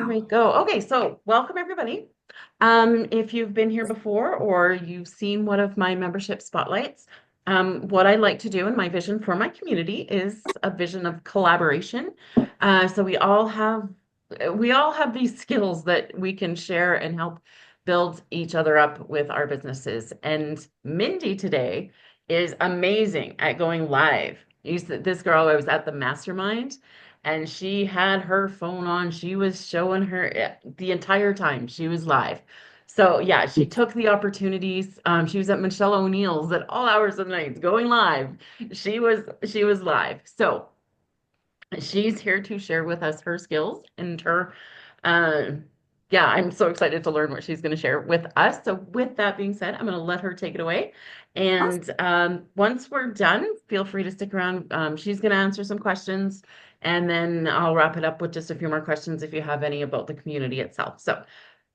There we go. Okay, so welcome everybody. If you've been here before or you've seen one of my membership spotlights, what I like to do in my vision for my community is a vision of collaboration. So we all have these skills that we can share and help build each other up with our businesses. And Mindy today is amazing at going live. This girl, I was at the mastermind and she had her phone on. She was showing her the entire time she was live. So yeah, she took the opportunities. She was at Michelle O'Neill's at all hours of the night going live. She was live. So she's here to share with us her skills and her uh yeah, I'm so excited to learn what she's going to share with us. So with that being said, I'm going to let her take it away. Awesome. And once we're done, feel free to stick around. She's going to answer some questions, and then I'll wrap it up with just a few more questions if you have any about the community itself. So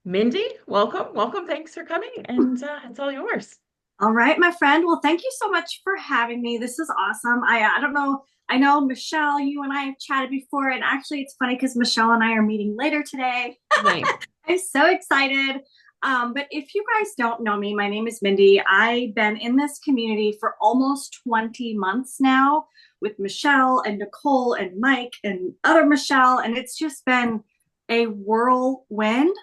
Mindy, welcome, welcome. Thanks for coming, and it's all yours. All right, my friend. Well, thank you so much for having me. This is awesome. I don't know. I know Michelle, you and I have chatted before, and actually, it's funny because Michelle and I are meeting later today. Nice. I'm so excited. But if you guys don't know me, my name is Mindy. I've been in this community for almost 20 months now with Michelle and Nicole and Mike and other Michelle, and it's just been a whirlwind.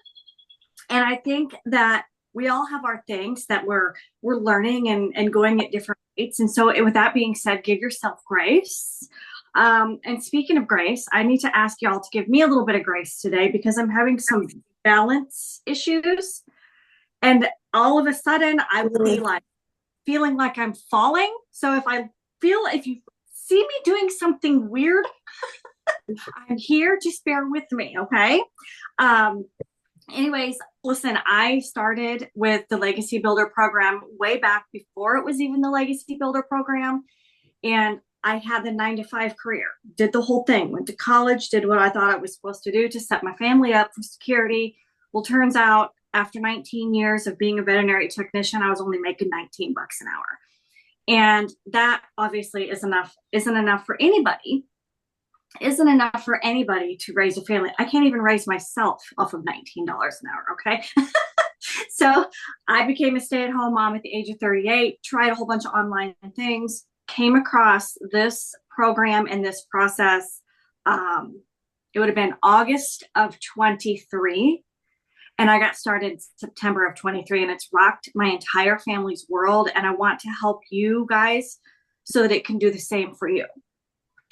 And I think that we all have our things that we're learning and going at different rates. And so with that being said, give yourself grace. And speaking of grace, I need to ask y'all to give me a little bit of grace today because I'm having some balance issues. And all of a sudden I will be like feeling like I'm falling. So if you see me doing something weird, I'm here. Just bear with me, okay? Um, Anyways, listen, I started with the Legacy Builder program way back before it was even the Legacy Builder program. And I had the 9 to 5 career, did the whole thing, went to college, did what I thought I was supposed to do to set my family up for security. Well, turns out after 19 years of being a veterinary technician, I was only making 19 bucks an hour. And that obviously isn't enough for anybody isn't enough for anybody to raise a family. I can't even raise myself off of $19 an hour. Okay. So I became a stay-at-home mom at the age of 38, tried a whole bunch of online things, came across this program and this process. It would have been August of 23. And I got started September of 23, and it's rocked my entire family's world. And I want to help you guys so that it can do the same for you.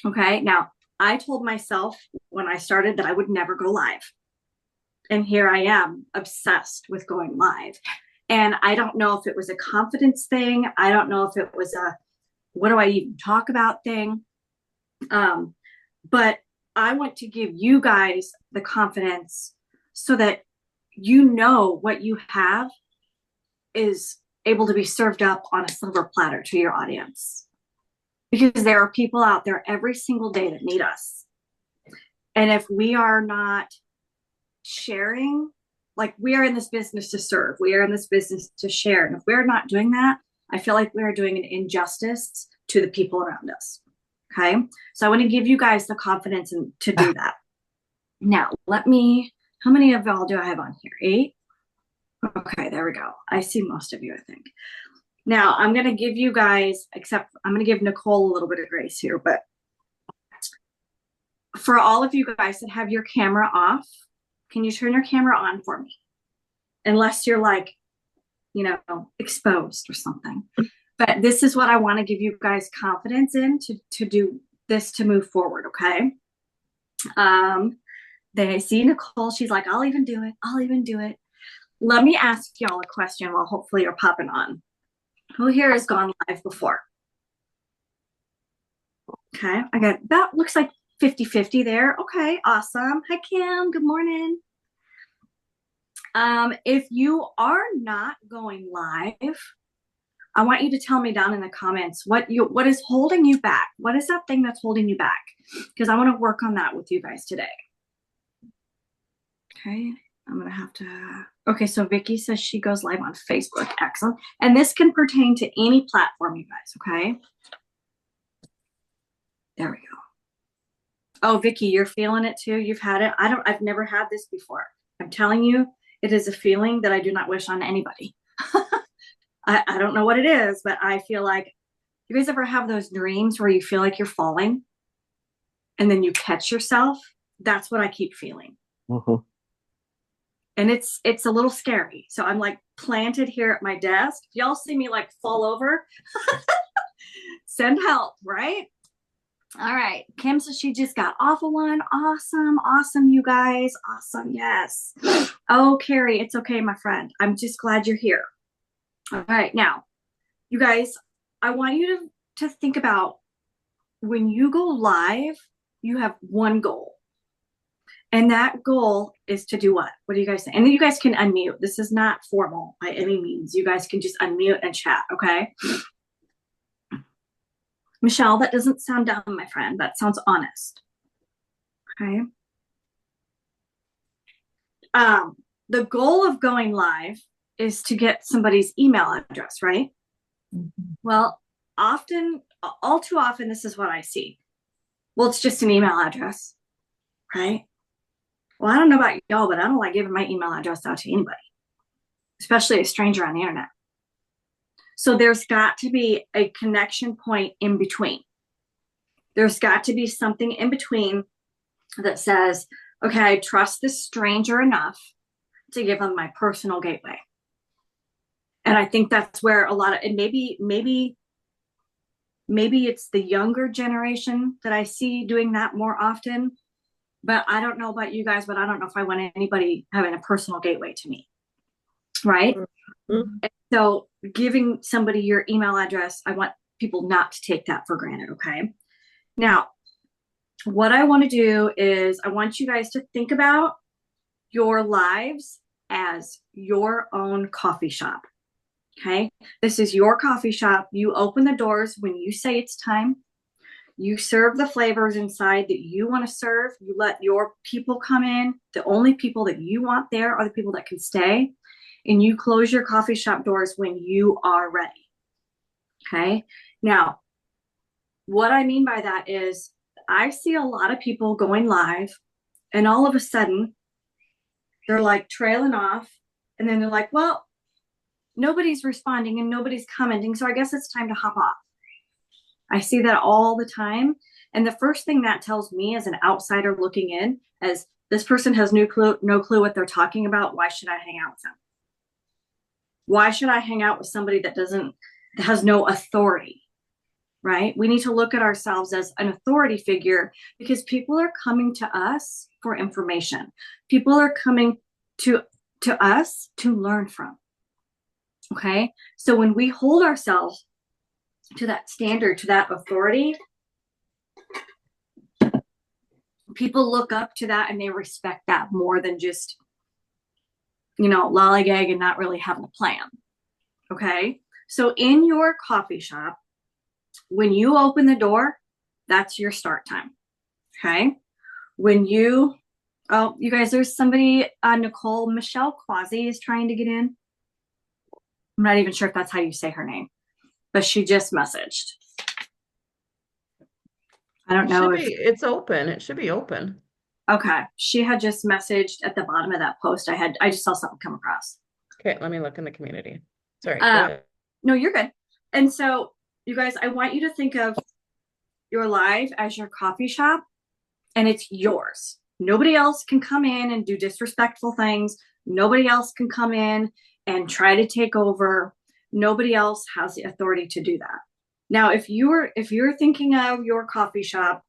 Okay. Now, I told myself when I started that I would never go live. And here I am, obsessed with going live. And I don't know if it was a confidence thing. I don't know if it was a what do I even talk about thing. But I want to give you guys the confidence so that you know what you have is able to be served up on a silver platter to your audience. Because there are people out there every single day that need us. And if we are not sharing, like we are in this business to serve, we are in this business to share. And if we're not doing that, I feel like we are doing an injustice to the people around us. Okay. So I want to give you guys the confidence to do that. Now, how many of y'all do I have on here? 8? Okay, there we go. I see most of you, I think. Now, I'm going to give you guys, except I'm going to give Nicole a little bit of grace here, but for all of you guys that have your camera off, can you turn your camera on for me? Unless you're like, exposed or something. But this is what I want to give you guys confidence in to do this to move forward, okay? They see Nicole, she's like, I'll even do it. I'll even do it. Let me ask y'all a question while hopefully you're popping on. Who here has gone live before? Okay, I got that looks like 50-50 there. Okay, awesome. Hi, Kim. Good morning. If you are not going live, I want you to tell me down in the comments what is holding you back. What is that thing that's holding you back? Because I want to work on that with you guys today. Okay, I'm gonna have to. Okay, so Vicky says she goes live on Facebook. Excellent. And this can pertain to any platform, you guys, okay? There we go. Oh, Vicky, you're feeling it too. You've had it. I've never had this before. I'm telling you, it is a feeling that I do not wish on anybody. I don't know what it is, but I feel like, you guys ever have those dreams where you feel like you're falling and then you catch yourself? That's what I keep feeling. Mhm. And it's a little scary. So I'm like planted here at my desk. If y'all see me like fall over, send help, right? All right. Kim says she just got off of one. Awesome. Awesome, you guys. Awesome. Yes. Oh, Carrie, it's okay, my friend. I'm just glad you're here. All right. Now, you guys, I want you to think about when you go live, you have one goal. And that goal is to do what? What do you guys think? And you guys can unmute. This is not formal by any means. You guys can just unmute and chat, okay? Michelle, that doesn't sound dumb, my friend. That sounds honest. Okay. The goal of going live is to get somebody's email address, right? Mm-hmm. Well, all too often, this is what I see. Well, it's just an email address, right? Well, I don't know about y'all, but I don't like giving my email address out to anybody, especially a stranger on the internet. So there's got to be a connection point in between. There's got to be something in between that says, okay, I trust this stranger enough to give them my personal gateway. And I think that's where a lot of, and maybe it's the younger generation that I see doing that more often. But I don't know about you guys, but I don't know if I want anybody having a personal gateway to me. Right? Mm-hmm. So giving somebody your email address, I want people not to take that for granted. Okay. Now, what I want to do is I want you guys to think about your lives as your own coffee shop. Okay. This is your coffee shop. You open the doors when you say it's time. You serve the flavors inside that you want to serve. You let your people come in. The only people that you want there are the people that can stay. And you close your coffee shop doors when you are ready. Okay. Now, what I mean by that is I see a lot of people going live and all of a sudden they're like trailing off. And then they're like, well, nobody's responding and nobody's commenting. So I guess it's time to hop off. I see that all the time. And the first thing that tells me as an outsider looking in is this person has no clue what they're talking about. Why should I hang out with them? Why should I hang out with somebody that has no authority, right? We need to look at ourselves as an authority figure because people are coming to us for information. People are coming to us to learn from. Okay. So when we hold ourselves to that standard, to that authority, people look up to that and they respect that more than just, lollygag and not really having a plan. Okay. So in your coffee shop, when you open the door, that's your start time. Okay. You guys, there's somebody, Michelle Quasi is trying to get in. I'm not even sure if that's how you say her name, but she just messaged. I don't know it's open. It should be open. Okay. She had just messaged at the bottom of that post. I just saw something come across. Okay. Let me look in the community. Sorry. No, you're good. And so you guys, I want you to think of your live as your coffee shop and it's yours. Nobody else can come in and do disrespectful things. Nobody else can come in and try to take over. Nobody else has the authority to do that. Now, if you're thinking of your coffee shop,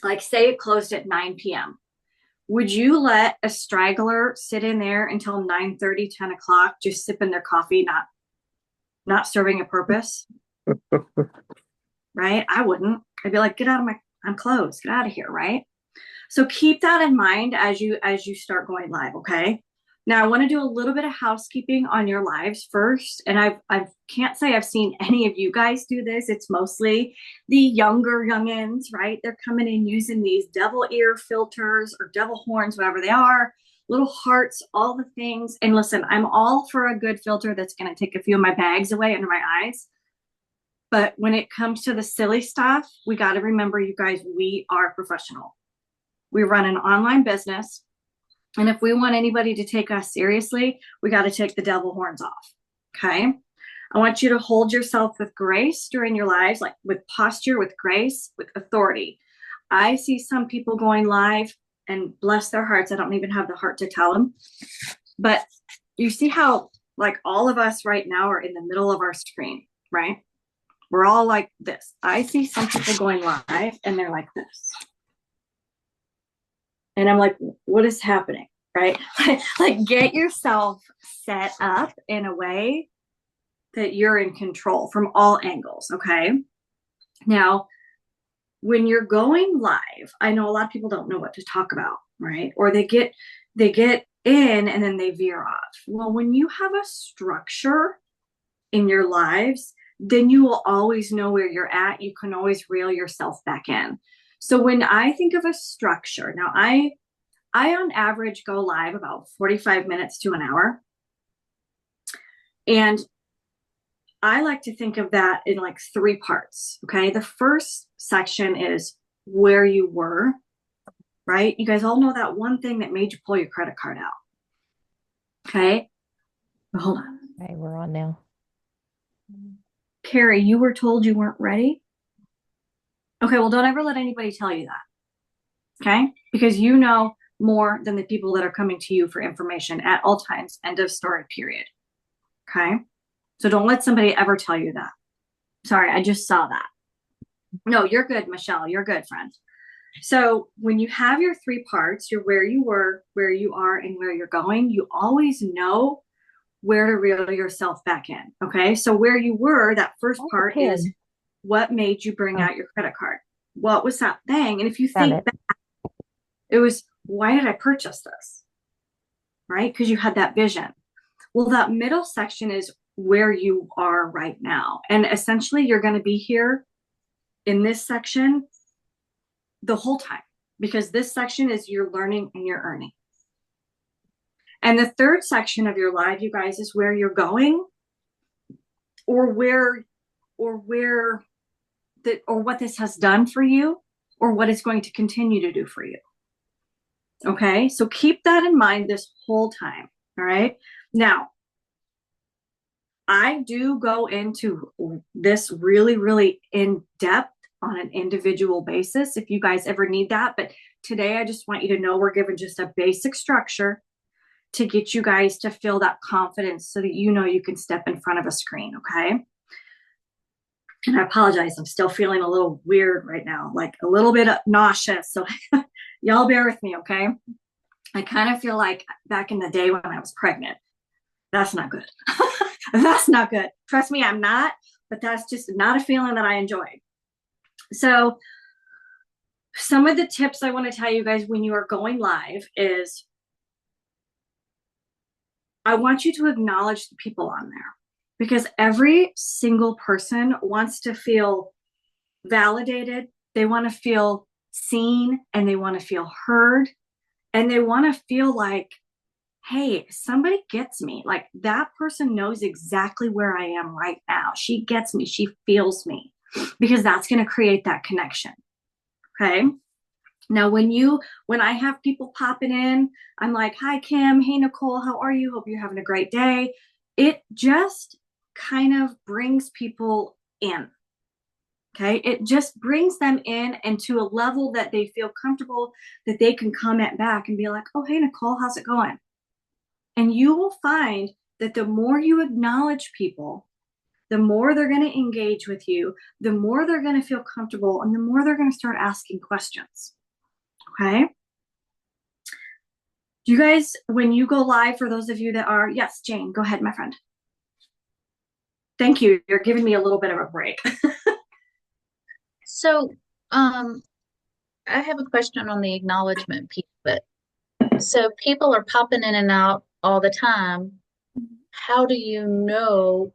like say it closed at 9 p.m., would you let a straggler sit in there until 9:30, 10 o'clock, just sipping their coffee, not serving a purpose? Right? I wouldn't. I'd be like, I'm closed. Get out of here, right? So keep that in mind as you start going live, okay? Now I want to do a little bit of housekeeping on your lives first. And I can't say I've seen any of you guys do this. It's mostly the youngins, right? They're coming in using these devil ear filters or devil horns, whatever they are, little hearts, all the things. And listen, I'm all for a good filter that's going to take a few of my bags away under my eyes. But when it comes to the silly stuff, we got to remember, you guys, we are professional. We run an online business. And if we want anybody to take us seriously, we got to take the devil horns off. Okay. I want you to hold yourself with grace during your lives, like with posture, with grace, with authority. I see some people going live and bless their hearts. I don't even have the heart to tell them. But you see how, like, all of us right now are in the middle of our screen, right? We're all like this. I see some people going live and they're like this. And I'm like, what is happening? Right? Like, get yourself set up in a way that you're in control from all angles. Okay. Now, when you're going live, I know a lot of people don't know what to talk about, right? Or they get in and then they veer off. Well, when you have a structure in your lives, then you will always know where you're at. You can always reel yourself back in. So when I think of a structure, now I on average go live about 45 minutes to an hour. And I like to think of that in like three parts. Okay. The first section is where you were, right? You guys all know that one thing that made you pull your credit card out. Okay. But hold on. Okay, we're on now. Carrie, you were told you weren't ready. Okay. Well, don't ever let anybody tell you that. Okay. Because you know more than the people that are coming to you for information at all times. End of story, period. Okay. So don't let somebody ever tell you that. Sorry, I just saw that. No, you're good, Michelle. You're good, friend. So when you have your three parts, you're where you were, where you are, and where you're going, you always know where to reel yourself back in. Okay. So where you were, that first part is what made you bring out your credit card? What was that thing? And if you think back, it was, why did I purchase this? Right? Because you had that vision. Well, that middle section is where you are right now. And essentially, you're going to be here in this section the whole time, because this section is you're learning and you're earning. And the third section of your life, you guys, is where you're going, or what this has done for you, or what it's going to continue to do for you. Okay. So keep that in mind this whole time. All right. Now, I do go into this really, really in depth on an individual basis if you guys ever need that. But today, I just want you to know we're given just a basic structure to get you guys to feel that confidence so that you know you can step in front of a screen. Okay. And I apologize. I'm still feeling a little weird right now, like a little bit nauseous. So y'all bear with me. Okay. I kind of feel like back in the day when I was pregnant. That's not good. That's not good. Trust me, I'm not, but that's just not a feeling that I enjoy. So some of the tips I want to tell you guys when you are going live is I want you to acknowledge the people on there, because every single person wants to feel validated. They want to feel seen, and they want to feel heard, and they want to feel like, hey, somebody gets me. Like, that person knows exactly where I am right now. She gets me. She feels me, because that's going to create that connection. Okay. Now, when I have people popping in, I'm like, hi, Kim. Hey, Nicole. How are you? Hope you're having a great day. It just kind of brings people in. Okay. It just brings them in and to a level that they feel comfortable, that they can comment back and be like, oh, hey, Nicole, how's it going? And you will find that the more you acknowledge people, the more they're going to engage with you, the more they're going to feel comfortable, and the more they're going to start asking questions. Okay. Do you guys, when you go live, for those of you that are, yes, Jane, go ahead, my friend. Thank you. You're giving me a little bit of a break. So, I have a question on the acknowledgement piece, but so people are popping in and out all the time. How do you know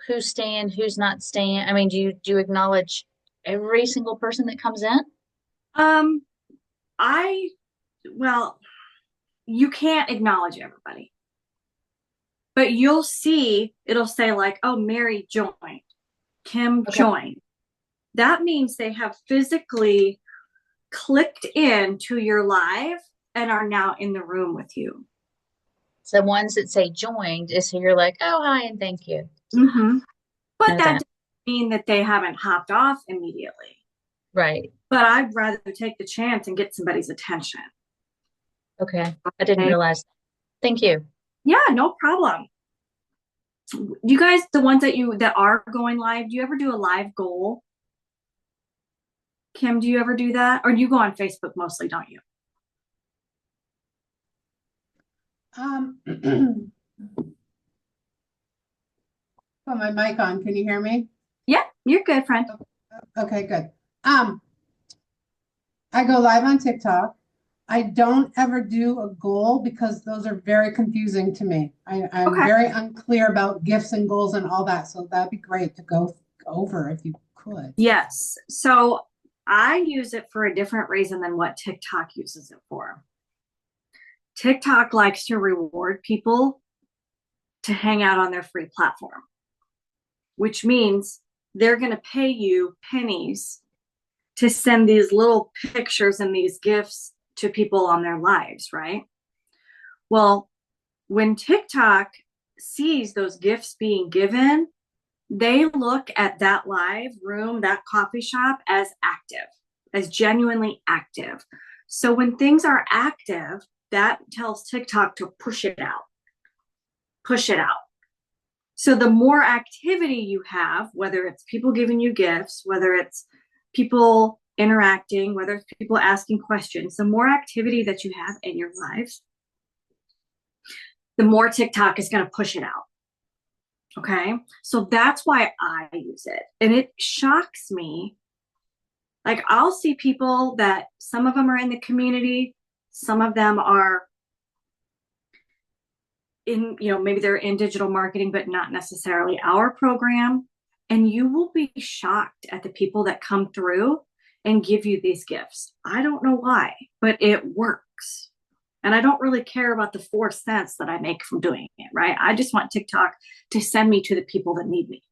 who's staying, who's not staying? I mean, do you acknowledge every single person that comes in? Well, you can't acknowledge everybody, but you'll see, it'll say like, oh, Mary joined, Kim joined. That means they have physically clicked into your live and are now in the room with you. So ones that say joined is so you're like, oh, hi, and thank you. Mm-hmm. But Know that that. doesn't mean that they haven't hopped off immediately. Right. But I'd rather take the chance and get somebody's attention. Okay. I didn't Okay. realize. Thank you. Yeah, no problem. You guys, the ones that are going live, do you ever do a live goal? Kim, do you ever do that? Or you go on Facebook mostly, don't you? Put my mic on. Can you hear me? Yeah, you're good, friend. Okay, good. I go live on TikTok. I don't ever do a goal because those are very confusing to me. I'm Okay. very unclear about gifts and goals and all that. So that'd be great to go over if you could. Yes. So I use it for a different reason than what TikTok uses it for. TikTok likes to reward people to hang out on their free platform, which means they're going to pay you pennies to send these little pictures and these gifts to people on their lives, right? Well, when TikTok sees those gifts being given, they look at that live room, that coffee shop as active, as genuinely active. So when things are active, that tells TikTok to push it out. Push it out. So the more activity you have, whether it's people giving you gifts, whether it's people interacting, whether it's people asking questions, the more activity that you have in your lives, the more TikTok is going to push it out. Okay. So that's why I use it. And it shocks me. Like I'll see people that some of them are in the community, some of them are in, maybe they're in digital marketing, but not necessarily our program. And you will be shocked at the people that come through and give you these gifts. I don't know why, but it works. And I don't really care about the 4 cents that I make from doing it, right? I just want TikTok to send me to the people that need me.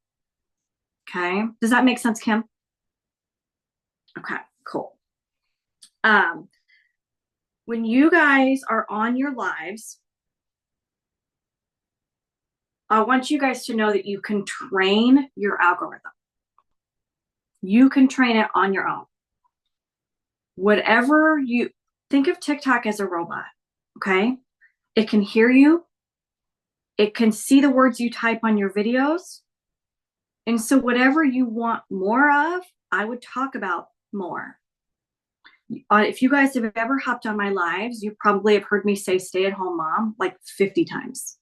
Okay. Does that make sense, Kim? Okay, cool. When you guys are on your lives, I want you guys to know that you can train your algorithm. You can train it on your own. Whatever you think of TikTok as a robot, okay? It can hear you. It can see the words you type on your videos. And so whatever you want more of, I would talk about more. If you guys have ever hopped on my lives, you probably have heard me say stay-at-home mom like 50 times.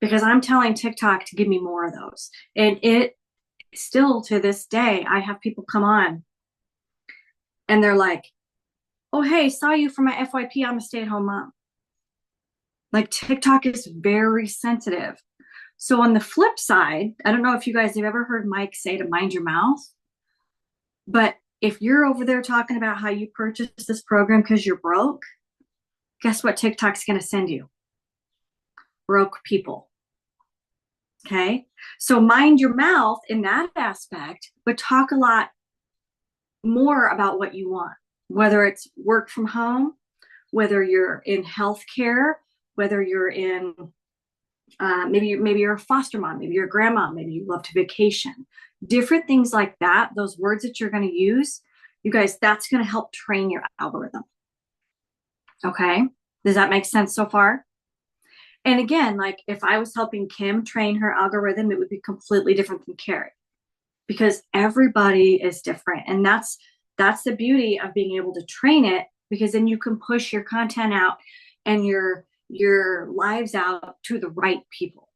Because I'm telling TikTok to give me more of those. And it still to this day, I have people come on and they're like, oh, hey, saw you for my FYP. I'm a stay-at-home mom. Like TikTok is very sensitive. So on the flip side, I don't know if you guys have ever heard Mike say to mind your mouth, but if you're over there talking about how you purchased this program because you're broke, guess what TikTok's going to send you? Broke people. Okay. So mind your mouth in that aspect, but talk a lot more about what you want, whether it's work from home, whether you're in healthcare, whether you're in maybe you're a foster mom, maybe you're a grandma, maybe you love to vacation, different things like that. Those words that you're going to use, you guys, that's going to help train your algorithm. Okay. Does that make sense so far? And again, like if I was helping Kim train her algorithm, it would be completely different than Carrie because everybody is different. And that's the beauty of being able to train it, because then you can push your content out and your lives out to the right people.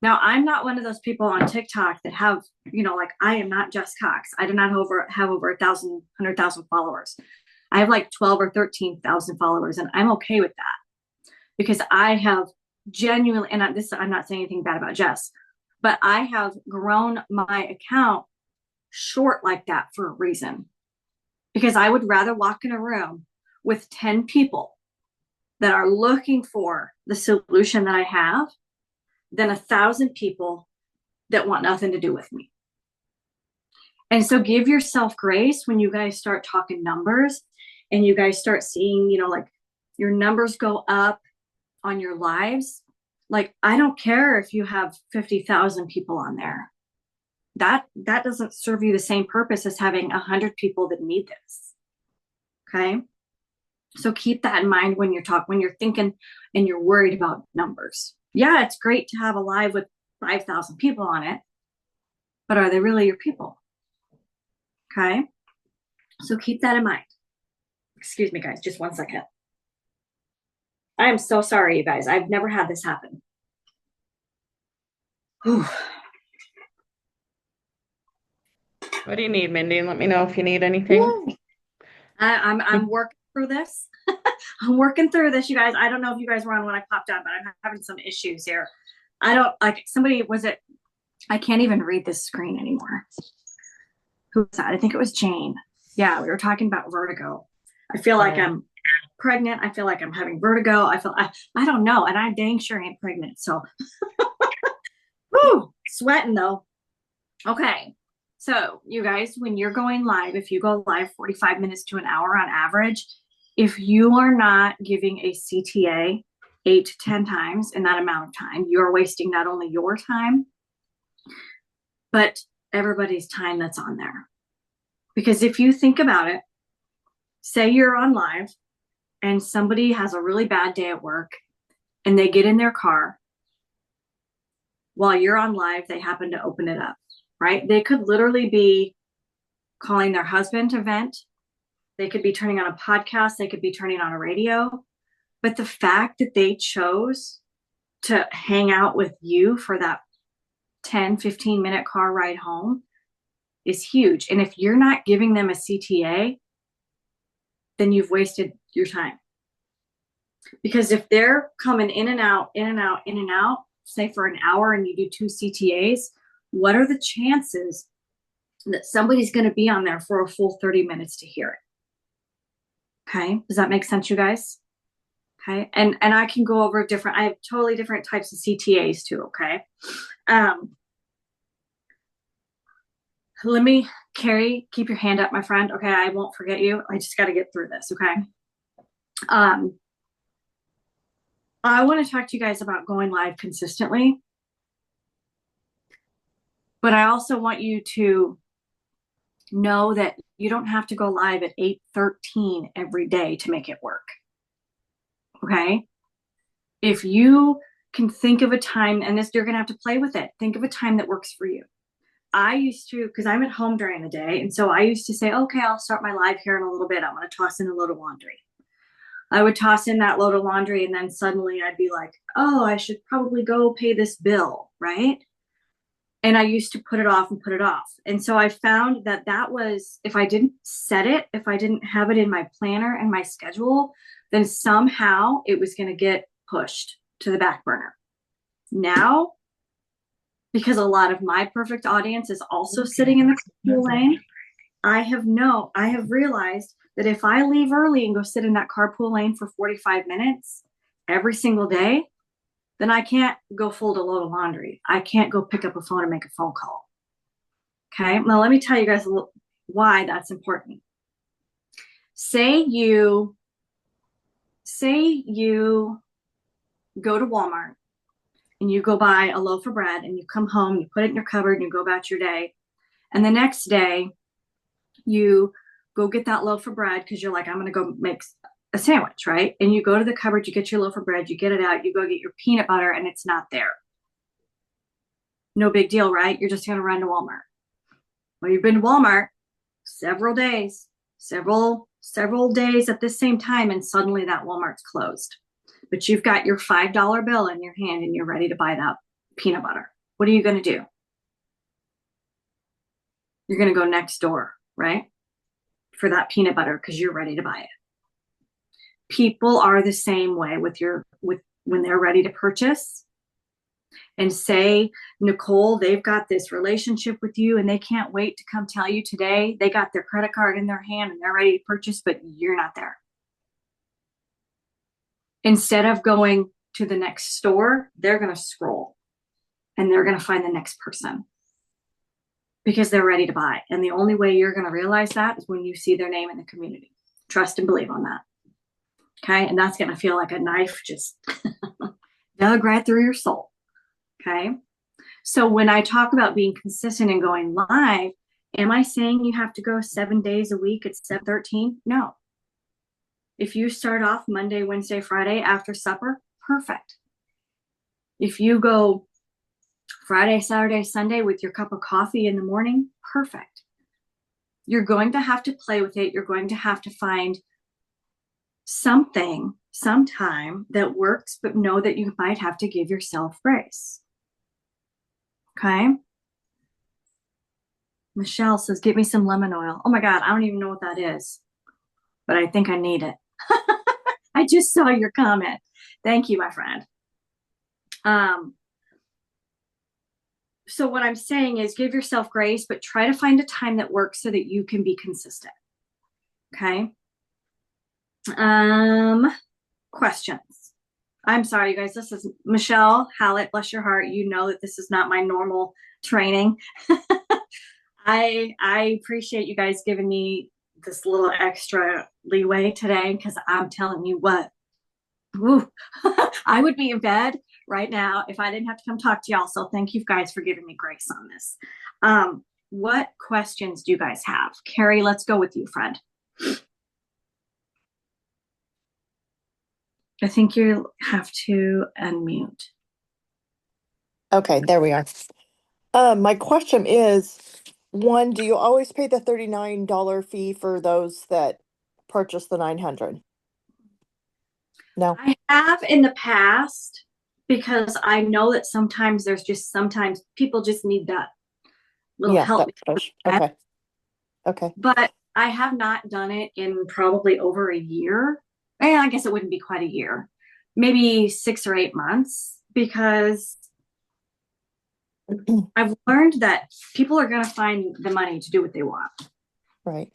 Now, I'm not one of those people on TikTok that have, like I am not Jess Cox. I do not have over 100,000 followers. I have like 12 or 13,000 followers, and I'm okay with that because I have genuinely, and I'm not saying anything bad about Jess, but I have grown my account short like that for a reason, because I would rather walk in a room with 10 people that are looking for the solution that I have than 1,000 people that want nothing to do with me. And so give yourself grace when you guys start talking numbers and you guys start seeing, like your numbers go up on your lives. Like, I don't care if you have 50,000 people on there. That doesn't serve you the same purpose as having 100 people that need this. Okay. So keep that in mind when you're thinking and you're worried about numbers. Yeah, it's great to have a live with 5,000 people on it, but are they really your people? Okay. So keep that in mind. Excuse me, guys, just one second. I am so sorry, you guys. I've never had this happen. Whew. What do you need, Mindy? Let me know if you need anything. I'm working through this. I'm working through this, you guys. I don't know if you guys were on when I popped on, but I'm having some issues here. I don't like somebody was it. I can't even read this screen anymore. Who was that? I think it was Jane. Yeah, we were talking about vertigo. I feel like I'm pregnant. I feel like I'm having vertigo. I don't know. And I dang sure ain't pregnant. So whew, sweating though. Okay. So you guys, when you're going live, if you go live 45 minutes to an hour on average, if you are not giving a CTA 8 to 10 times in that amount of time, you're wasting not only your time, but everybody's time that's on there. Because if you think about it, say you're on live and somebody has a really bad day at work and they get in their car while you're on live, they happen to open it up, right? They could literally be calling their husband to vent. They could be turning on a podcast. They could be turning on a radio. But the fact that they chose to hang out with you for that 10, 15-minute car ride home is huge. And if you're not giving them a CTA, then you've wasted your time. Because if they're coming in and out, in and out, in and out, say for an hour and you do 2 CTAs, what are the chances that somebody's going to be on there for a full 30 minutes to hear it? Okay. Does that make sense, you guys? Okay. And I can go over I have totally different types of CTAs too. Okay. Let me, Carrie, keep your hand up, my friend. Okay. I won't forget you. I just got to get through this. Okay. I want to talk to you guys about going live consistently, but I also want you to know that you don't have to go live at 8:13 every day to make it work. Okay. If you can think of a time, and this, you're going to have to play with it. Think of a time that works for you. I used to, because I'm at home during the day. And so I used to say, okay, I'll start my live here in a little bit. I'm going to toss in a load of laundry. I would toss in that load of laundry and then suddenly I'd be like, oh, I should probably go pay this bill, right? And I used to put it off and put it off. And so I found that was, if I didn't set it, if I didn't have it in my planner and my schedule, then somehow it was going to get pushed to the back burner. Now, because a lot of my perfect audience is also sitting in the carpool lane, I have realized that if I leave early and go sit in that carpool lane for 45 minutes every single day, then I can't go fold a load of laundry. I can't go pick up a phone and make a phone call. Okay. Now let me tell you guys why that's important. Say you go to Walmart and you go buy a loaf of bread and you come home, you put it in your cupboard and you go about your day. And the next day you go get that loaf of bread because you're like, I'm going to go make a sandwich, right? And you go to the cupboard, you get your loaf of bread, you get it out, you go get your peanut butter and it's not there. No big deal, right? You're just going to run to Walmart. Well, you've been to Walmart several days at the same time, and suddenly that Walmart's closed. But you've got your $5 bill in your hand and you're ready to buy that peanut butter. What are you going to do? You're going to go next door, right? For that peanut butter because you're ready to buy it. People are the same way with when they're ready to purchase. And say, Nicole, they've got this relationship with you and they can't wait to come tell you today they got their credit card in their hand and they're ready to purchase, but you're not there. Instead of going to the next store, they're going to scroll and they're going to find the next person. because they're ready to buy. And the only way you're going to realize that is when you see their name in the community. Trust and believe on that. Okay. And that's going to feel like a knife just dug right through your soul. Okay. So when I talk about being consistent and going live, am I saying you have to go 7 days a week at 7:13? No. If you start off Monday, Wednesday, Friday after supper, perfect. If you go Friday, Saturday, Sunday with your cup of coffee in the morning, perfect. You're going to have to play with it. You're going to have to find something, sometime that works, but know that you might have to give yourself grace. Okay. Michelle says, get me some lemon oil. Oh my God, I don't even know what that is, but I think I need it. I just saw your comment. Thank you, my friend. So what I'm saying is give yourself grace, but try to find a time that works so that you can be consistent. Okay. Questions. I'm sorry, you guys. This is Michelle Hallett. Bless your heart. You know that this is not my normal training. I appreciate you guys giving me this little extra leeway today, because I'm telling you what, I would be in bed right now if I didn't have to come talk to y'all. So thank you guys for giving me grace on this. What questions do you guys have? Carrie, let's go with you, friend. I think you have to unmute. Okay, there we are. My question is, one, do you always pay the $39 fee for those that purchase the 900? No. I have in the past, because I know that sometimes people just need that little Yeah, help. that push. Okay. Okay. But I have not done it in probably over a year. And I guess it wouldn't be quite a year, maybe 6 or 8 months, because I've learned that people are going to find the money to do what they want. Right.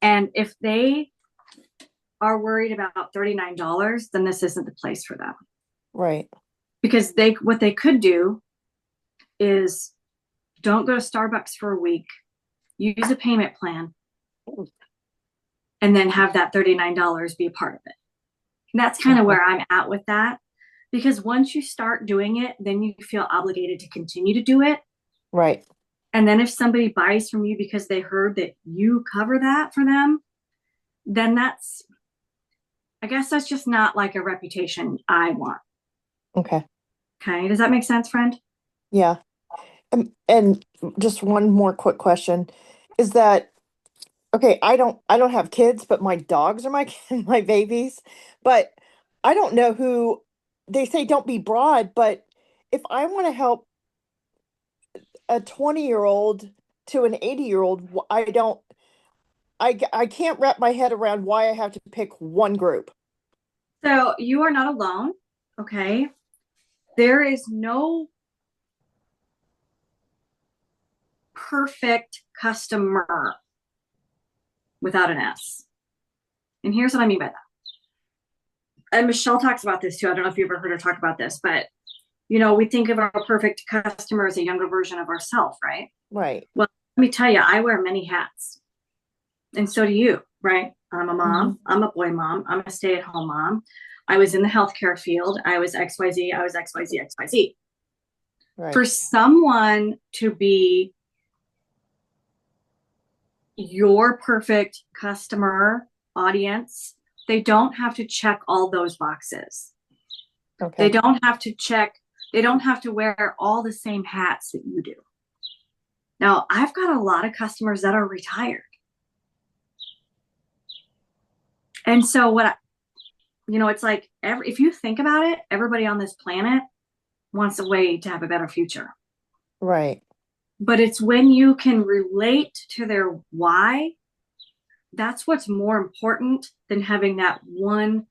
And if they are worried about $39, then this isn't the place for them. Right. Because what they could do is don't go to Starbucks for a week, use a payment plan, and then have that $39 be a part of it. And that's kind of where I'm at with that. Because once you start doing it, then you feel obligated to continue to do it. Right. And then if somebody buys from you because they heard that you cover that for them, then I guess that's just not like a reputation I want. Okay. Okay. Does that make sense, friend? Yeah. And just one more quick question is that, okay, I don't have kids, but my dogs are my babies, but I don't know who they say don't be broad, but if I want to help a 20-year-old to an 80-year-old, I can't wrap my head around why I have to pick one group. So you are not alone. Okay. There is no perfect customer without an S. And here's what I mean by that. And Michelle talks about this too. I don't know if you've ever heard her talk about this, but we think of our perfect customer as a younger version of ourselves, right? Right. Well, let me tell you, I wear many hats. And so do you, right? I'm a mom. Mm-hmm. I'm a boy mom. I'm a stay-at-home mom. I was in the healthcare field. I was XYZ. I was XYZ, XYZ. Right. For someone to be your perfect customer audience, they don't have to check all those boxes. Okay. They don't have to wear all the same hats that you do. Now, I've got a lot of customers that are retired. And so it's like if you think about it, everybody on this planet wants a way to have a better future. Right. But it's when you can relate to their why, that's what's more important than having that one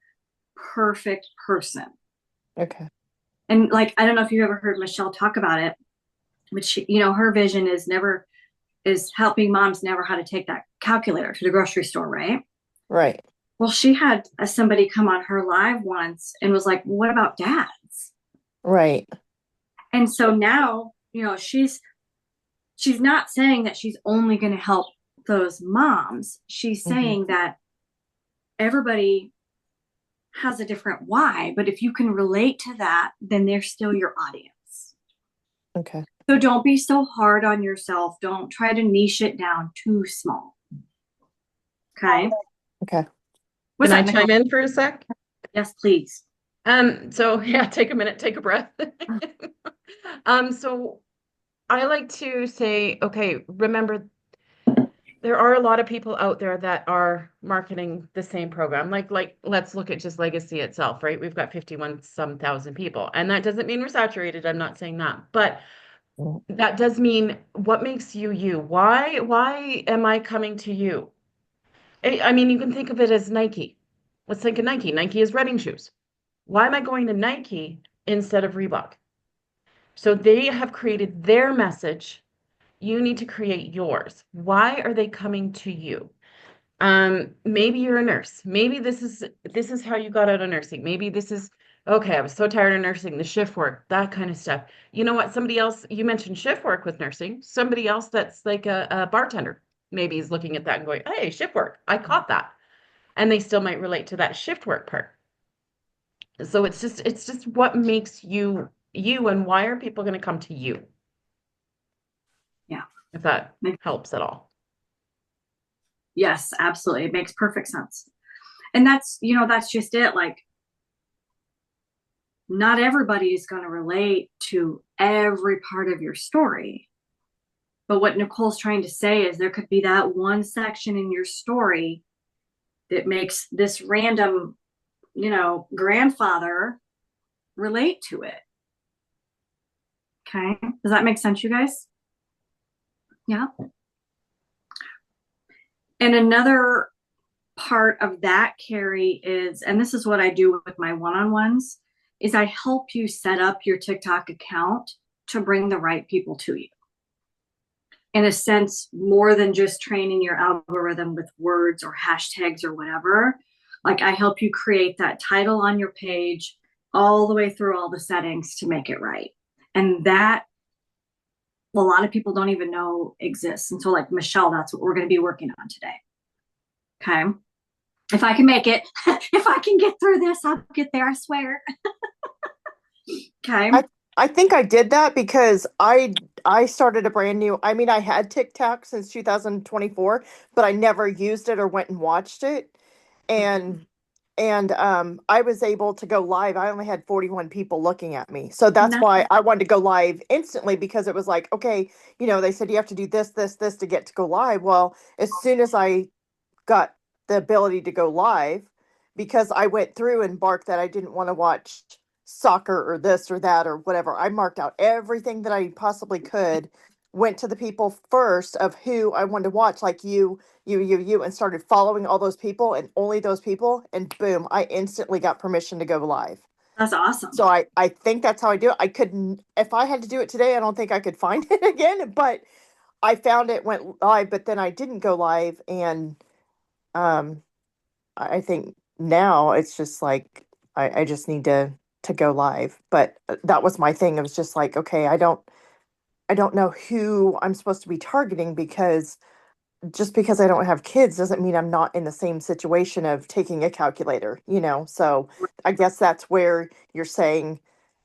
perfect person. Okay. And I don't know if you ever heard Michelle talk about it, but she, her vision is helping moms never how to take that calculator to the grocery store, right? Right. Well, she had somebody come on her live once and was like, what about dads? Right. And so now, she's she's not saying that she's only going to help those moms. She's saying that everybody has a different why, but if you can relate to that, then they're still your audience. Okay. So don't be so hard on yourself. Don't try to niche it down too small. Okay. Okay. What's Can I that, Nicole? chime in for a sec? Yes, please. So yeah, take a minute, take a breath. So I like to say, okay, remember there are a lot of people out there that are marketing the same program. Like let's look at just Legacy itself, right? We've got 51 some thousand people. And that doesn't mean we're saturated. I'm not saying that. But Mm. that does mean what makes you you? Why am I coming to you? I mean, you can think of it as Nike. Let's think of Nike. Nike is running shoes. Why am I going to Nike instead of Reebok? So they have created their message. You need to create yours. Why are they coming to you? Maybe you're a nurse. Maybe this is how you got out of nursing. Maybe this is okay, I was so tired of nursing, the shift work, that kind of stuff. You know what? Somebody else, you mentioned shift work with nursing. Somebody else that's like a bartender maybe is looking at that and going, hey, shift work. I caught that. And they still might relate to that shift work part. So it's just what makes you you and why are people going to come to you? Yeah. If that helps at all. Yes, absolutely. It makes perfect sense. And that's just it. Like, not everybody is going to relate to every part of your story. But what Nicole's trying to say is there could be that one section in your story that makes this random, grandfather relate to it. Okay. Does that make sense, you guys? Yeah. And another part of that, Carrie, is, and this is what I do with my one-on-ones, is I help you set up your TikTok account to bring the right people to you. In a sense, more than just training your algorithm with words or hashtags or whatever. Like, I help you create that title on your page all the way through all the settings to make it right. And that, well, a lot of people don't even know exists. And so, like Michelle, that's what we're going to be working on today. Okay. If I can make it, if I can get through this, I'll get there, I swear. Okay. I think I did that because I started a brand new, I mean, I had TikTok since 2024, but I never used it or went and watched it. And I was able to go live. I only had 41 people looking at me. So that's why I wanted to go live instantly, because it was like, okay, they said you have to do this, this, this to get to go live. Well, as soon as I got the ability to go live, because I went through and marked that I didn't want to watch soccer or this or that or whatever. I marked out everything that I possibly could, went to the people first of who I wanted to watch, like you, and started following all those people and only those people. And boom, I instantly got permission to go live. That's awesome. So I think that's how I do it. I couldn't, if I had to do it today, I don't think I could find it again, but I found it, went live, but then I didn't go live. And I think now it's just like I just need to go live. But that was my thing. It was just like, okay, I don't know who I'm supposed to be targeting, because just because I don't have kids doesn't mean I'm not in the same situation of taking a calculator. So I guess that's where you're saying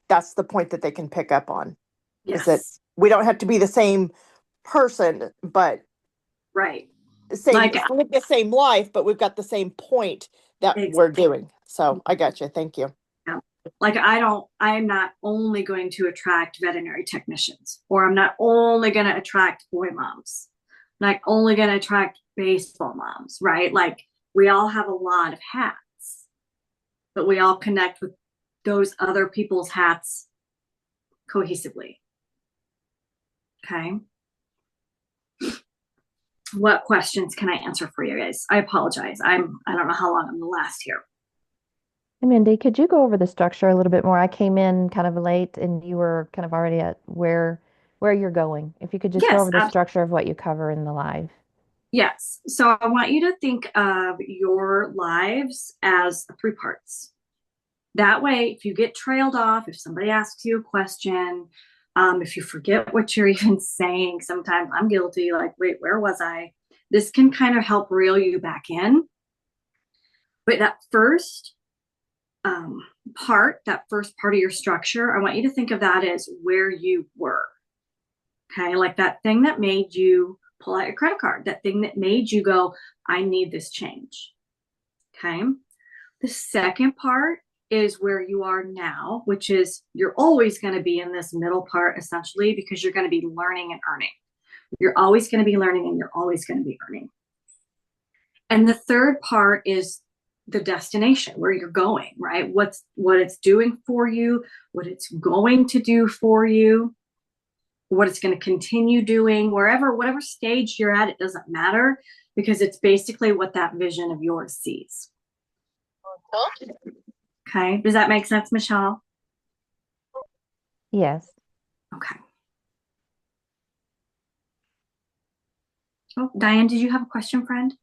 that's the point that they can pick up on. Is that Yes. we don't have to be the same person, but Right. live the same life, but we've got the same point that we're doing. So I got you. Thank you. Yeah. Like, I'm not only going to attract veterinary technicians, or I'm not only going to attract boy moms, I'm not only going to attract baseball moms, right? Like, we all have a lot of hats, but we all connect with those other people's hats cohesively. Okay. What questions can I answer for you guys? I apologize. I don't know how long I'm the last here. Hey, Mindy, could you go over the structure a little bit more? I came in kind of late and you were kind of already at where you're going. If you could just go Yes, over the structure of what you cover in the live. yes. So I want you to think of your lives as 3 parts. That way, if you get trailed off, if somebody asks you a question, If you forget what you're even saying, sometimes I'm guilty, like, wait, where was I? This can kind of help reel you back in. But that first that first part of your structure, I want you to think of that as where you were. Okay. Like that thing that made you pull out your credit card, that thing that made you go, I need this change. Okay. The second part is where you are now, which is you're always going to be in this middle part essentially because you're going to be learning and earning. You're always going to be learning and you're always going to be earning. And the third part is the destination, where you're going, right? What it's doing for you, what it's going to do for you, what it's going to continue doing, whatever stage you're at, it doesn't matter because it's basically what that vision of yours sees. Okay. Does that make sense, Michelle? Yes. Okay. Oh, Diane, did you have a question, friend?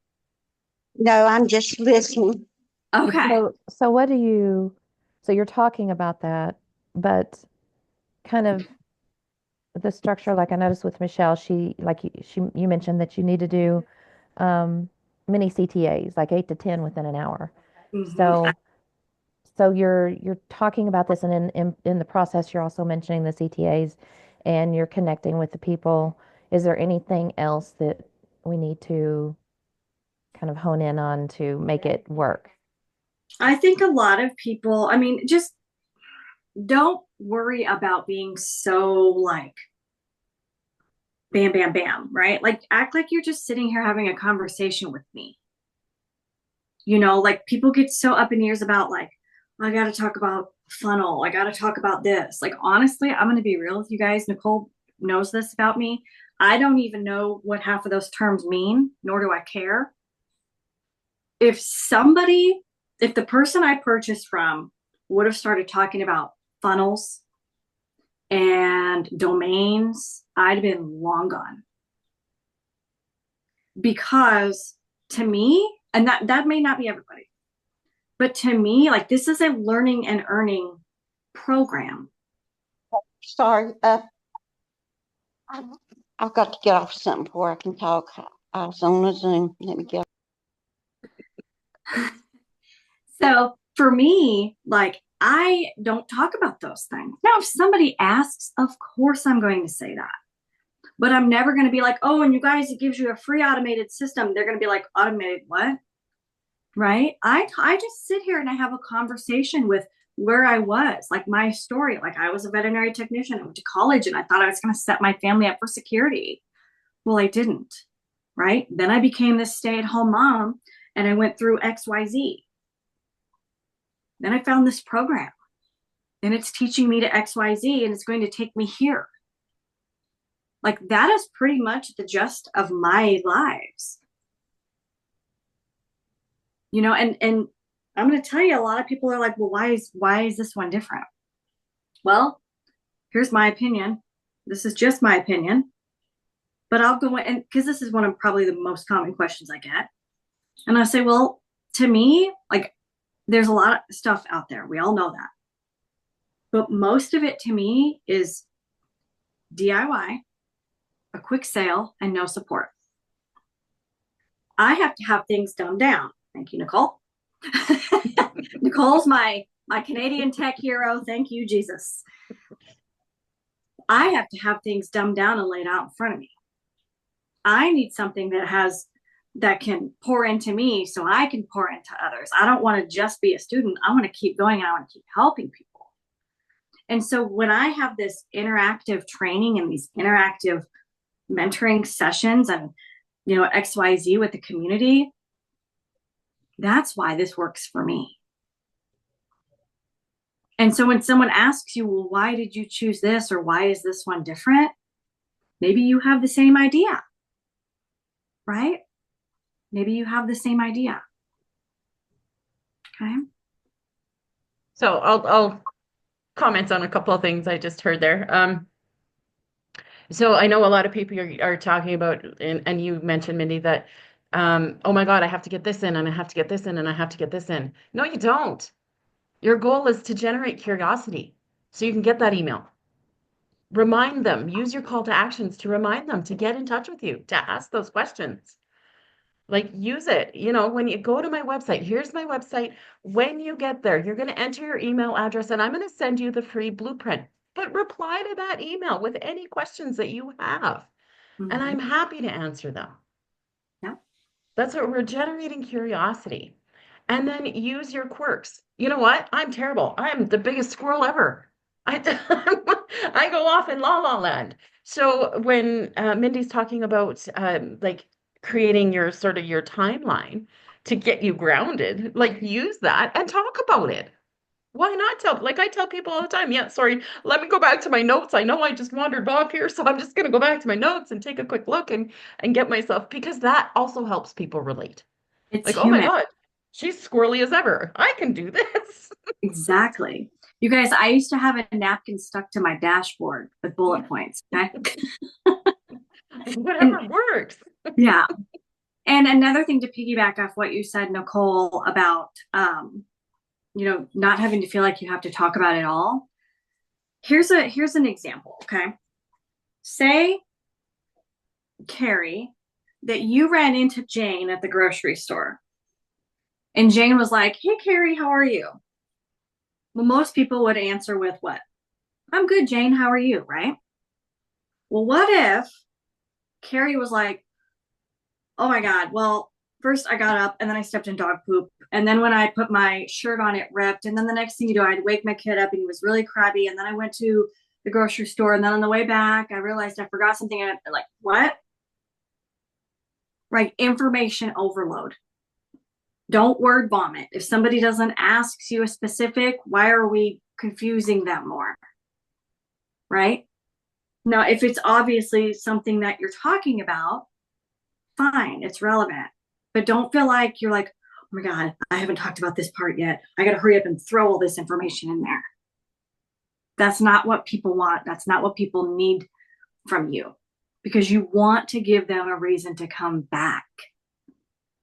No, I'm just listening. Okay. So what do you, so you're talking about that, but kind of the structure, like I noticed with Michelle, you mentioned that you need to do um, mini CTAs, like 8 to 10 within an hour. Mm-hmm. So you're talking about this, and in the process, you're also mentioning the CTAs, and you're connecting with the people. Is there anything else that we need to kind of hone in on to make it work? I think a lot of people, I mean, just don't worry about being so like bam, bam, bam, right? Like act like you're just sitting here having a conversation with me. Like people get so up in ears about like, I got to talk about funnel. I got to talk about this. Like, honestly, I'm going to be real with you guys. Nicole knows this about me. I don't even know what half of those terms mean, nor do I care. If the person I purchased from would have started talking about funnels and domains, I'd have been long gone. Because to me, and that may not be everybody, but to me, like this is a learning and earning program. Sorry. I've got to get off something before I can talk. I was on a Zoom. Let me get. So for me, like I don't talk about those things. Now, if somebody asks, of course I'm going to say that. But I'm never going to be like, oh, and you guys, it gives you a free automated system. They're going to be like, automated what? Right? I just sit here and I have a conversation with where I was, like my story. Like I was a veterinary technician. I went to college and I thought I was going to set my family up for security. Well, I didn't. Right? Then I became this stay-at-home mom and I went through XYZ. Then I found this program and it's teaching me to XYZ and it's going to take me here. Like that is pretty much the gist of my lives. And I'm going to tell you, a lot of people are like, well, why is this one different? Well, here's my opinion. This is just my opinion, but I'll go in, and because this is one of probably the most common questions I get. And I say, well, to me, like there's a lot of stuff out there. We all know that. But most of it to me is DIY, a quick sale, and no support. I have to have things dumbed down. Thank you, Nicole. Nicole's my Canadian tech hero. Thank you, Jesus. I have to have things dumbed down and laid out in front of me. I need something that can pour into me so I can pour into others. I don't want to just be a student. I want to keep going and I want to keep helping people. And so when I have this interactive training and these interactive mentoring sessions and XYZ with the community, that's why this works for me. And so when someone asks you, well, why did you choose this, or why is this one different? Maybe you have the same idea, right? Maybe you have the same idea. Okay. So I'll comment on a couple of things I just heard there. So I know a lot of people are talking about, and you mentioned, Mindy, that, oh my God, I have to get this in, and I have to get this in, and I have to get this in. No, you don't. Your goal is to generate curiosity so you can get that email. Remind them, use your call to actions to remind them to get in touch with you, to ask those questions. Like use it. When you go to my website, here's my website. When you get there, you're going to enter your email address and I'm going to send you the free blueprint. But reply to that email with any questions that you have, and I'm happy to answer them. Yeah. That's what we're generating curiosity. And then use your quirks. You know what? I'm terrible. I'm the biggest squirrel ever. I, I go off in la la land. So when Mindy's talking about like creating your sort of your timeline to get you grounded, like use that and talk about it. Why not like I tell people all the time, yeah, sorry, let me go back to my notes. I know I just wandered off here, so I'm just going to go back to my notes and take a quick look and get myself, because that also helps people relate. It's Like, oh my human. God, she's squirrely as ever. I can do this. Exactly. You guys, I used to have a napkin stuck to my dashboard with bullet points. Okay. And Whatever works. yeah. And another thing to piggyback off what you said, Nicole, about not having to feel like you have to talk about it all. Here's an example, okay? Say, Carrie, that you ran into Jane at the grocery store. And Jane was like, "Hey, Carrie, how are you?" Well, most people would answer with what? "I'm good, Jane. How are you?" Right? Well, what if Carrie was like, "Oh my God, well, first I got up and then I stepped in dog poop. And then when I put my shirt on, it ripped. And then the next thing you do, I'd wake my kid up and he was really crabby. And then I went to the grocery store. And then on the way back, I realized I forgot something. And I'm like, what? Right? Information overload. Don't word vomit. If somebody doesn't ask you a specific, why are we confusing them more? Right? Now, if it's obviously something that you're talking about, fine, it's relevant. But don't feel like you're like, "Oh my God, I haven't talked about this part yet. I got to hurry up and throw all this information in there." That's not what people want. That's not what people need from you, because you want to give them a reason to come back.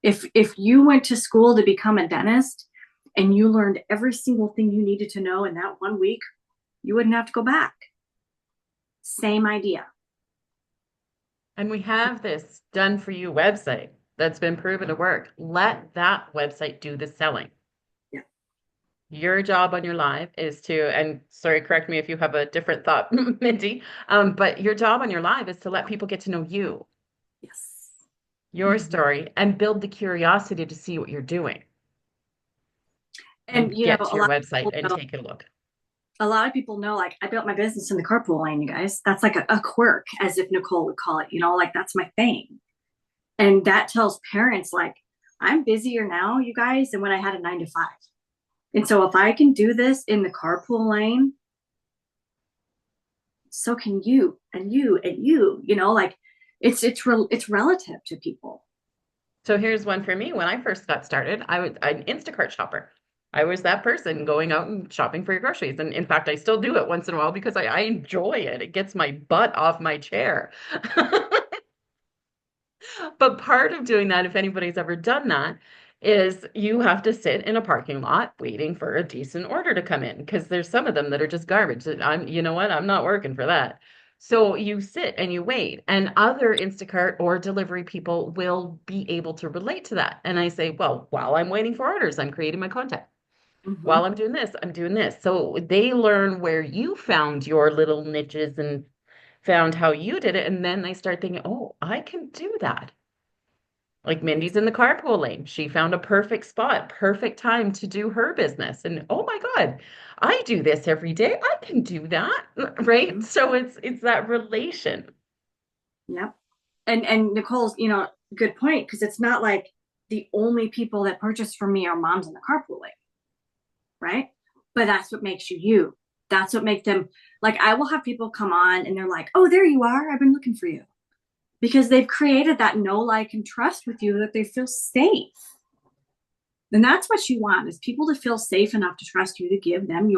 If you went to school to become a dentist and you learned every single thing you needed to know in that 1 week, you wouldn't have to go back. Same idea. And we have this done for you website that's been proven to work. Let that website do the selling. Yeah. Your job on your live is to, and sorry, correct me if you have a different thought, Mindy, but your job on your live is to let people get to know you, Yes. your story, and build the curiosity to see what you're doing And and get to your website and take a look. a lot of people know, like, I built my business in the carpool lane, you guys. That's like a quirk, as if Nicole would call it, like that's my thing. And that tells parents, like, I'm busier now, you guys, than when I had a 9 to 5. And so if I can do this in the carpool lane, so can you and you and you, like it's relative to people. So here's one for me. When I first got started, I was an Instacart shopper. I was that person going out and shopping for your groceries. And in fact, I still do it once in a while because I enjoy it. It gets my butt off my chair. But part of doing that, if anybody's ever done that, is you have to sit in a parking lot waiting for a decent order to come in, because there's some of them that are just garbage. You know what? I'm not working for that. So you sit and you wait, and other Instacart or delivery people will be able to relate to that. And I say, well, while I'm waiting for orders, I'm creating my content. While I'm doing this, I'm doing this. So they learn where you found your little niches and found how you did it. And then they start thinking, oh, I can do that. Like Mindy's in the carpool lane. She found a perfect spot, perfect time to do her business. And oh my God, I do this every day. I can do that. Right. So it's that relation. Yep. And Nicole's, good point, because it's not like the only people that purchase from me are moms in the carpool lane. Right. But that's what makes you you. That's what makes them, like, I will have people come on and they're like, "Oh, there you are. I've been looking for you." Because they've created that know, like, and trust with you, that they feel safe. And that's what you want, is people to feel safe enough to trust you to give them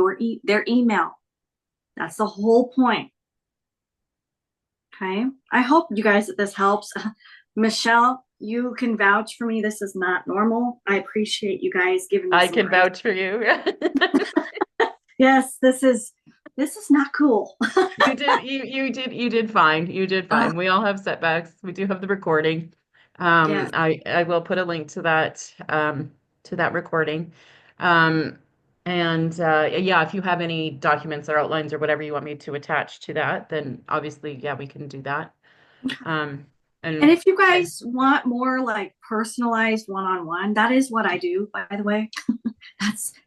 their email. That's the whole point. Okay. I hope you guys that this helps. Michelle, you can vouch for me. This is not normal. I appreciate you guys giving me I some can grace. vouch for you. Yes, this is this is not cool. You did fine. You did fine. We all have setbacks. We do have the recording. Yes. I will put a link to that recording. Um, and yeah, if you have any documents or outlines or whatever you want me to attach to that, then obviously, yeah, we can do that. Um, And and if you guys want more like personalized one-on-one, that is what I do, by the way.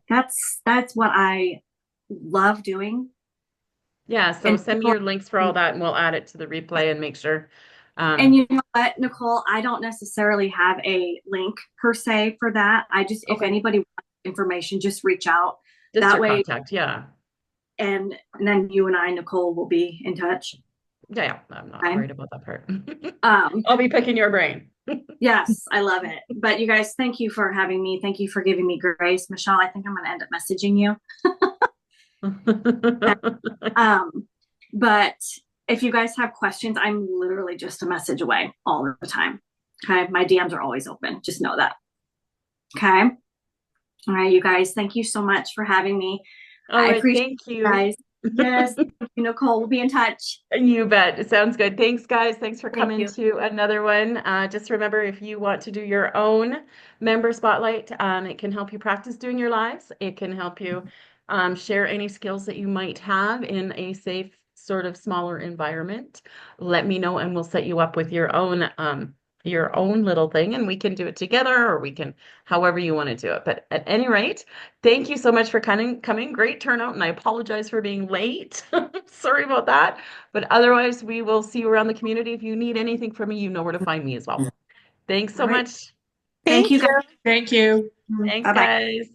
That's what I love doing. yeah, so And send me people, your links for all that and we'll add it to the replay and make sure. and Um, you know what, Nicole, I don't necessarily have a link per se for that. I just, if okay, anybody wants information, just reach out. just That your way, contact. Yeah. and then you and I, Nicole, will be in touch. Yeah, yeah, I'm not Okay. worried about that part. Um, I'll be picking your brain. yes, I love it. But you guys, thank you for having me. Thank you for giving me grace. Michelle, I think I'm going to end up messaging you. Um, but if you guys have questions, I'm literally just a message away all the time. Okay. My DMs are always open. Just know that. Okay. All right, you guys, thank you so much for having me. All I right, appreciate thank you you. guys. Yes, thank you, Nicole. We'll be in touch. You bet. It sounds good. Thanks, guys. Thanks for Thank coming you. to another one. Just remember, if you want to do your own member spotlight, it can help you practice doing your lives. It can help you share any skills that you might have in a safe, sort of smaller environment. Let me know, and we'll set you up with your own little thing, and we can do it together, or we can, however you want to do it. But at any rate, thank you so much for coming. Great turnout, and I apologize for being late. Sorry about that. But otherwise, we will see you around the community. If you need anything from me, you know where to find me as well. Thanks All so right. much. Thank Thank you, guys. you. Thank you. Thanks, Bye bye. guys.